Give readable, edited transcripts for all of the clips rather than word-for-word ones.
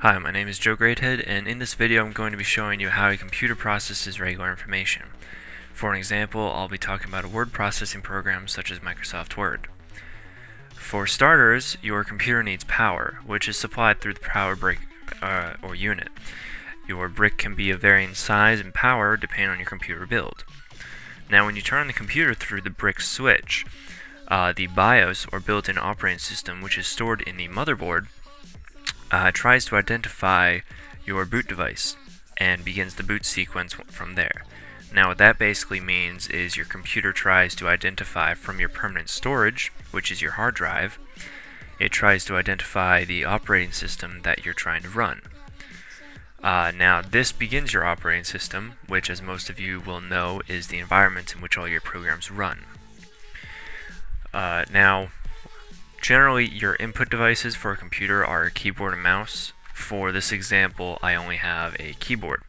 Hi, my name is Joe Greathead, and in this video I'm going to be showing you how a computer processes regular information. For an example, I'll be talking about a word processing program such as Microsoft Word. For starters, your computer needs power, which is supplied through the power brick or unit. Your brick can be of varying size and power depending on your computer build. Now when you turn the computer through the brick switch, the BIOS or built-in operating system, which is stored in the motherboard, tries to identify your boot device and begins the boot sequence from there. Now what that basically means is your computer tries to identify from your permanent storage, which is your hard drive, it tries to identify the operating system that you're trying to run. Now this begins your operating system, which as most of you will know is the environment in which all your programs run. Now generally, your input devices for a computer are a keyboard and mouse. For this example, I only have a keyboard.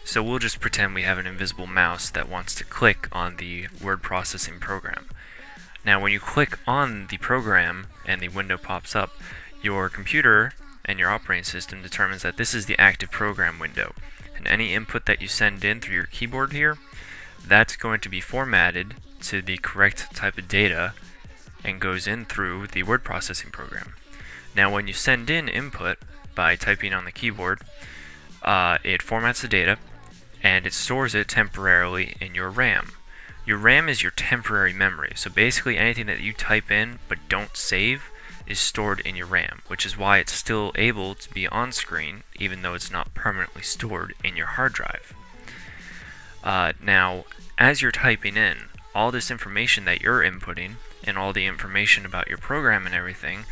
So we'll just pretend we have an invisible mouse that wants to click on the word processing program. Now when you click on the program and the window pops up, your computer and your operating system determines that this is the active program window. And any input that you send in through your keyboard here, that's going to be formatted to the correct type of data and goes in through the word processing program. Now when you send in input by typing on the keyboard, it formats the data and it stores it temporarily in your RAM. Your RAM is your temporary memory, so basically anything that you type in but don't save is stored in your RAM, which is why it's still able to be on screen even though it's not permanently stored in your hard drive. Now as you're typing in, all this information that you're inputting and all the information about your program and everything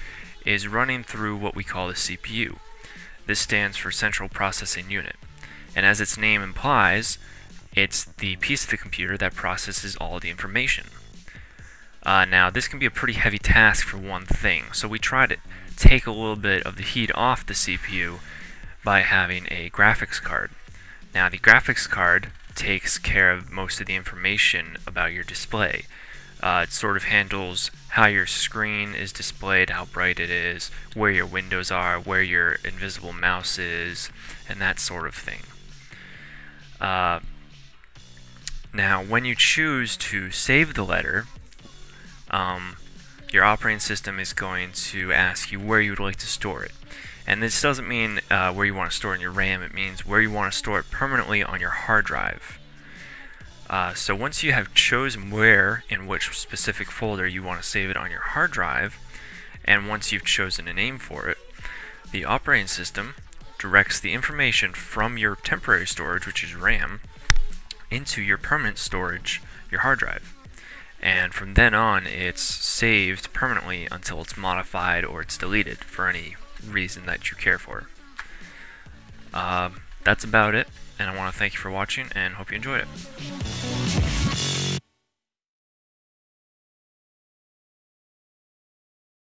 is running through what we call the CPU. This stands for Central Processing Unit. And as its name implies, it's the piece of the computer that processes all the information. Now this can be a pretty heavy task for one thing, so we try to take a little bit of the heat off the CPU by having a graphics card. Now the graphics card takes care of most of the information about your display. It sort of handles how your screen is displayed, how bright it is, where your windows are, where your invisible mouse is, and that sort of thing. Now, when you choose to save the letter, your operating system is going to ask you where you would like to store it. And this doesn't mean where you want to store it in your RAM, it means where you want to store it permanently on your hard drive. So once you have chosen where in which specific folder you want to save it on your hard drive, and once you've chosen a name for it, the operating system directs the information from your temporary storage, which is RAM, into your permanent storage, your hard drive. And from then on, it's saved permanently until it's modified or it's deleted for any reason that you care for. That's about it. And I want to thank you for watching and hope you enjoyed it.